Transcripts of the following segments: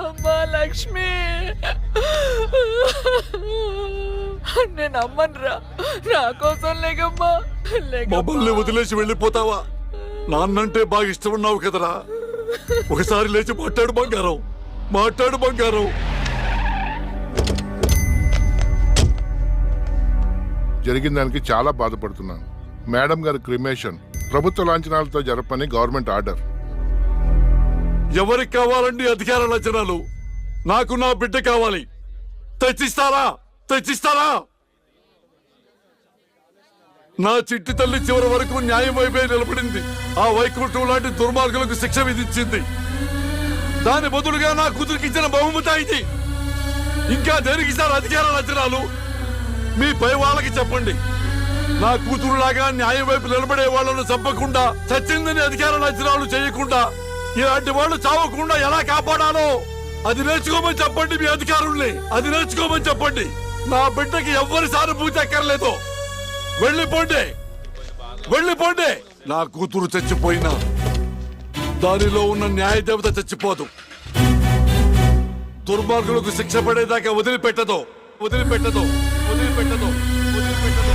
అమ్మా లక్ష్మి, నేను అమ్మనురా, నా కోసం లేకమ్మా. మమ్మల్ని వదిలేసి వెళ్ళిపోతావా? నాన్నంటే బాగా ఇష్టం ఉన్నావు కదరా. ఒకసారి లేచి మాట్లాడు బంగారం, మాట్లాడు బంగారం. జరిగిన దానికి చాలా బాధపడుతున్నాను. మేడం గారి క్రిమేషన్ ప్రభుత్వ లాంఛనాలతో జరపని గవర్నమెంట్ ఆర్డర్. ఎవరికి కావాలండి అధికార లక్షణాలు? నాకు నా బిడ్డ కావాలి. తెచ్చిస్తారా? తెచ్చిస్తారా? నా చిట్టి తల్లి చివరి వరకు న్యాయం వైపే నిలబడింది. ఆ వైకుంఠం లాంటి దుర్మార్గులకు శిక్ష విధించింది. దాని బదులుగా నా కూతురికి ఇచ్చిన బహుమతి ఇది. ఇంకా దేనికి సార్ అధికార లక్షణాలు? మీ పై వాళ్ళకి చెప్పండి, నా కూతురులాగా న్యాయం వైపు నిలబడే వాళ్ళను చంపకుండా, చచ్చిందని అధికార లక్షణాలు చేయకుండా, ఇలాంటి వాళ్ళు చావకుండా ఎలా కాపాడాలో అది నేర్చుకోమని చెప్పండి. మీ అధికారుల్ని అది నేర్చుకోమని చెప్పండి. నా బిడ్డకి ఎవ్వరి సానుభూతి అక్కర్లేదు. వెళ్ళిపోండి, వెళ్ళిపోండి. నా కూతురు చచ్చిపోయినా దానిలో ఉన్న న్యాయ దేవత చచ్చిపోదు. దుర్మార్గులకు శిక్ష పడేదాకా వదిలిపెట్టదు, వదిలిపెట్టదు, వదిలిపెట్టదు, వదిలిపెట్టదు.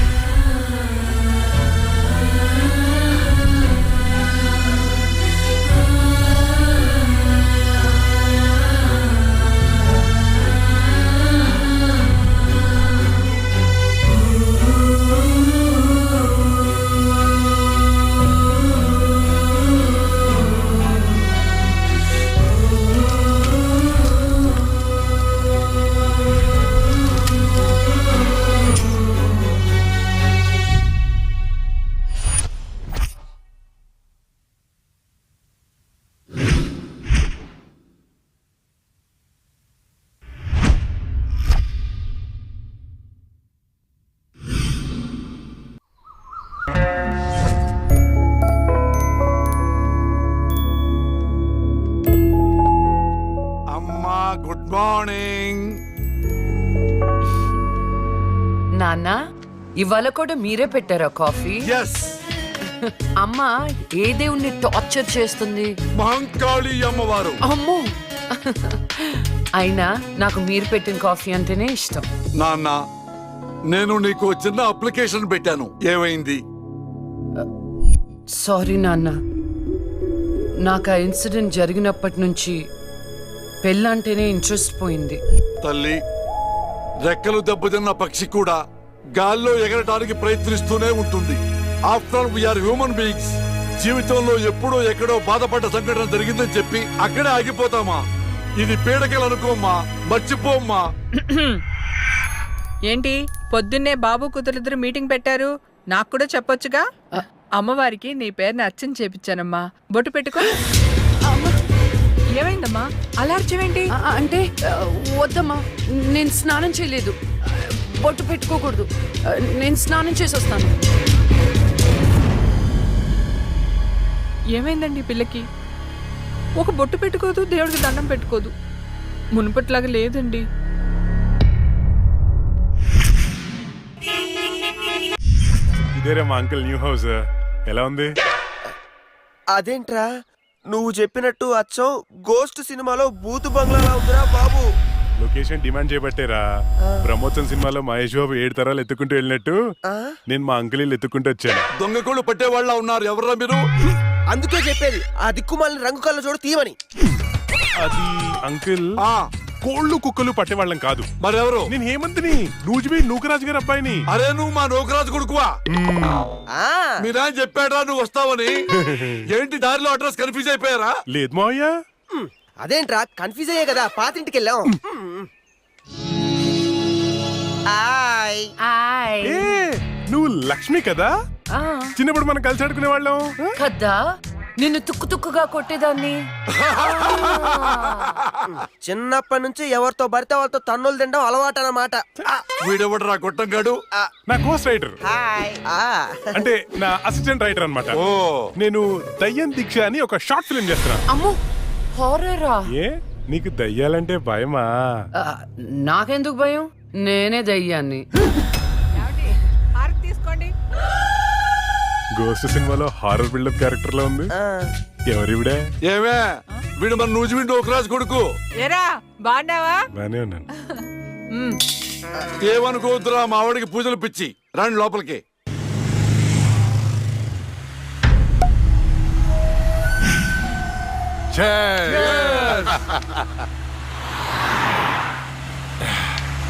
గుడ్ మార్నింగ్ నాన్న. ఇవాళ కూడా మీరే పెట్టారా కాఫీ? ఎస్. అమ్మ ఏ దేవుణ్ణి టార్చర్ చేస్తుంది? మహంకాళి అమ్మవారు. అమ్మో, అయినా నాకు మీరు పెట్టిన కాఫీ అంటేనే ఇష్టం. నాన్న, నేను నీకు చిన్న అప్లికేషన్ పెట్టాను, ఏమైంది? సారీ నాన్న, నాకు ఆ ఇన్సిడెంట్ జరిగినప్పటి నుంచి పెళ్ళంటేనే ఇంట్రెస్ట్ పోయింది. తల్లి, రెక్కలు దెబ్బతిన్న పక్షి కూడా గాల్లో ఎగరటానికి ప్రయత్నిస్తూనే ఉంటుంది. After all we are human beings. జీవితంలో ఎప్పుడో ఎక్కడో బాధపడ్డ సంఘటన జరిగిందని చెప్పి అక్కడే ఆగిపోతామా? ఇది పీడకలు అనుకోమ్మా, మర్చిపోమ్మా. ఏంటి పొద్దున్నే బాబు కూతురిద్దరు మీటింగ్ పెట్టారు? నాకు కూడా చెప్పొచ్చుగా. అమ్మవారికి నీ పేరుని అర్చన చేపించానమ్మా. బొట్టు పెట్టుకో. ఏమైందమ్మా అలా అర్చమేంటి? అంటే వద్దమ్మా, నేను స్నానం చేయలేదు. బొట్టు పెట్టుకోకూడదు. నేను స్నానం చేసి వస్తాను. ఏమైందండి పిల్లకి? ఒక బొట్టు పెట్టుకోదు, దేవుడికి దండం పెట్టుకోదు. మునుపట్లాగా లేదండి. ఇదేరా మా అంకుల్ న్యూ హౌస్. ఎలా ఉంది? అదేంట్రా నువ్వు చెప్పినట్టు అచ్చం గోస్ట్ సినిమాలో బూతు బంగ్లాలా ఉందిరా బాబు. లొకేషన్ డిమాండ్ చేయబట్టేరా. బ్రహ్మోత్సవం సినిమాలో మహేష్ బాబు 7 తరాలు ఎత్తుకుంటూ వెళ్ళినట్టు నేను మా అంకుల్ ఇల్లు ఎత్తుకుంటూ వచ్చాను. దొంగకోళ్ళు పట్టే వాళ్ళ ఉన్నారు. ఎవరా మీరు? అందుకే చెప్పేది ఆ దిక్కుమాలిన రంగు కళ్ళ చూడ తీయమని. అది అంకుల్, కోళ్ళు కుక్కలు పట్టేవాళ్ళం కాదు. మరెవరు? నేను హేమంత్ని, నూజిబీ నూకరాజు గారి అబ్బాయిని. అరే, నువ్వు మా నూకరాజు కొడుకువా? మీరా చెప్పాడా నువ్వు వస్తావని? ఏంటి దారిలో అడ్రస్ కన్ఫ్యూజ్ అయిపోయారా? లేదు మావయ్య. అదేంట్రా కన్ఫ్యూజ్ అయ్యే కదా పాతింటికి వెళ్ళాం. నువ్వు లక్ష్మి కదా? చిన్నప్పుడు మనం కలిసి ఆడుకునే వాళ్ళం కదా. నిన్ను తుక్కు తుక్కుగా కొట్టేదాన్ని. చిన్నప్పటి నుంచి ఎవరితో పడితే వాళ్ళతో తన్నులు తినడం అలవాటు అన్నమాట. వీడెవడరా గొట్టంగాడు? నా కోస్ట్ రైటర్, అంటే నా అసిస్టెంట్ రైటర్ అన్నమాట. నేను దయ్యం దీక్ష అని ఒక షార్ట్ ఫిల్మ్ చేస్తున్నా. అమ్మో, హారరా? ఏ, నీకు దయ్యాలంటే భయమా? నాకెందుకు భయం? నేనే దయ్యాన్ని. గోస్ట్ సినిమాలో హారర్ బిల్డప్ క్యారెక్టర్ లో ఉంది. ఎవరివిడే? ఏమే వీడు మన నూజివీడు ఒకరాజు కొడుకు. ఏరా బాగున్నావా? బానే ఉన్నాను. ఏమనుకోవద్దురా మా ఆవిడికి పూజలు పిచ్చి. రండి లోపలికి.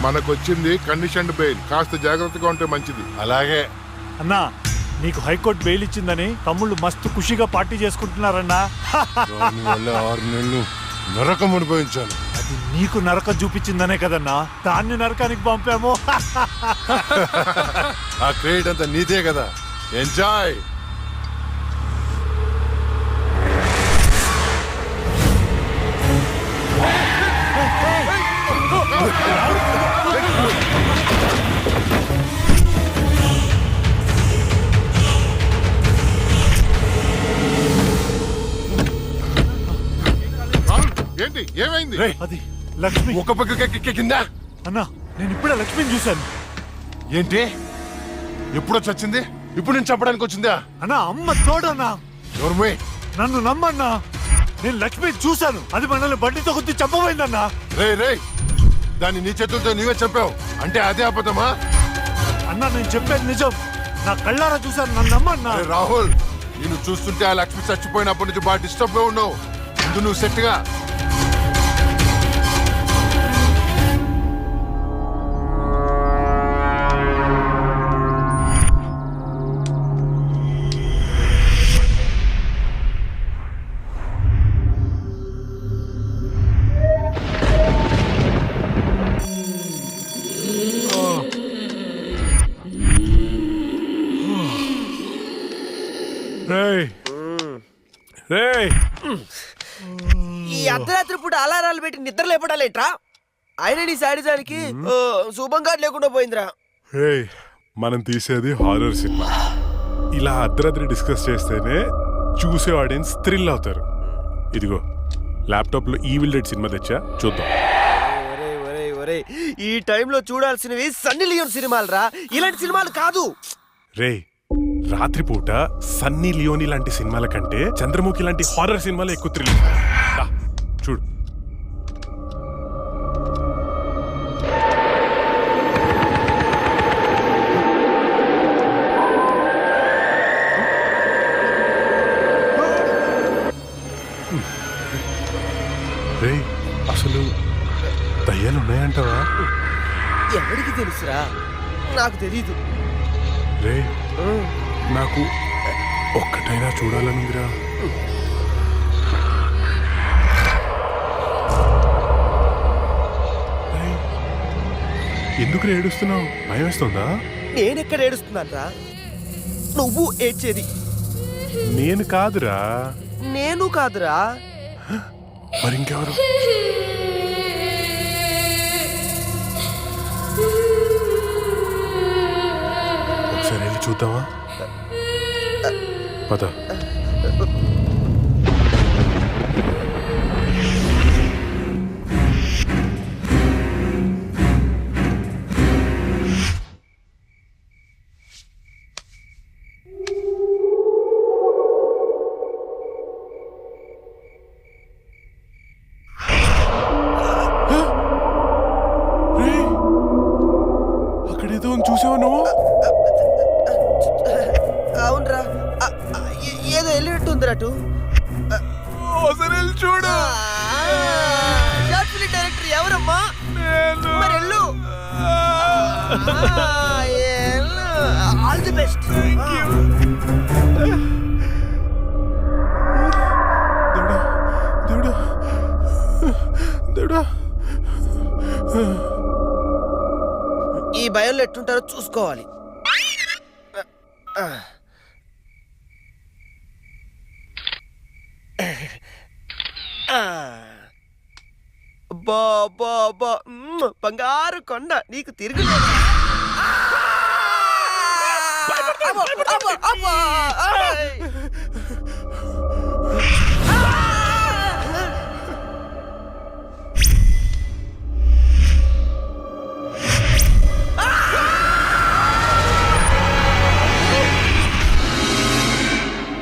మనకొచ్చింది కండిషన్డ్ బెయిల్, కాస్త జాగ్రత్తగా ఉంటే మంచిది. అలాగే అన్నా, నీకు హైకోర్టు బెయిల్ ఇచ్చిందని తమ్ముళ్ళు మస్తు ఖుషిగా పార్టీ చేసుకుంటున్నారన్నా. 6 నెలలు నరకం అనుభవించాను. అది నీకు నరకం చూపించిందనే కదన్నా దాన్ని నరకానికి పంపాము. ఆ క్రెడిట్ అంతా నీదే కదా. ఎంజాయ్. ఏంటి ఏమైంది? అది లక్ష్మి. ఒక పక్క కింద. అన్నా నేను ఇప్పుడే లక్ష్మిని చూశాను. ఏంటి ఎప్పుడో చచ్చింది? ఇప్పుడు నేను చెప్పడానికి వచ్చిందా? అన్నా అమ్మ తోడన్నా. ఎవరు? నన్ను నమ్మన్నా, నేను లక్ష్మిని చూశాను. అది మనల్ని బండితో కొద్ది చంపబోయిందన్నా. రే దాన్ని నీ చేతులతో నీవే చెప్పావు అంటే అదే అబద్ధమా? అన్నా నేను చెప్పేది నిజం, నా కళ్ళారా చూశాను, నన్ను నమ్మన్నా. రాహుల్, నేను చూస్తుంటే ఆ లక్ష్మి చచ్చిపోయినప్పటి నుంచి బాగా డిస్టర్బ్ గా ఉన్నావు. ముందు నువ్వు సెట్ గా. ఈ అర్ధరాత్రి పూట అలారాలు పెట్టి నిద్ర లేపడాలేట్రా? ఆయన నీ శాడిజానికి శుభంగా లేకుండా పోయిందిరా. మనం తీసేది హారర్ సినిమా. ఇలా అర్ధరాత్రి డిస్కస్ చేస్తేనే చూసే ఆడియన్స్ థ్రిల్ అవుతారు. ఇదిగో ల్యాప్టాప్ లో ఈవిల్ డెడ్ సినిమా తెచ్చా, చూద్దాం. ఈ టైంలో చూడాల్సినవి సన్నీ లియోన్ సినిమాలు రా, ఇలాంటి సినిమాలు కాదు. రే రాత్రిపూట సన్నీ లియోని లాంటి సినిమాల కంటే చంద్రముఖి లాంటి హారర్ సినిమాలు ఎక్కువ థ్రిల్. చూడు. రే అసలు దయ్యాలు ఉన్నాయంటావా? ఎవరికి తెలుసురా? నాకు తెలీదు. రే నాకు ఒక్కటైనా చూడాలనుందిరా. ఎందుకు ఏడుస్తున్నావు? భయం వేస్తుందా? నేనెక్కడ ఏడుస్తున్నాను రా? నువ్వు ఏడ్చేది. నేను కాదురా. నేను కాదురా. మరి ఇంకెవరు? ఒకసారి వెళ్ళి చూద్దామా? పద. అక్కడేదో చూసావా నువ్వు? అవునరా, ఏదో వెళ్ళినట్టుందిరా. చూడు. షార్ట్ ఫిల్మ్ డైరెక్టర్ ఎవరమ్మా? మరి వెళ్ళు. All the best. దేవుడా దేవుడా. ఈ భయంలో ఎట్టుంటారో చూసుకోవాలి. బంగారు కొండ నీకు తిరిగి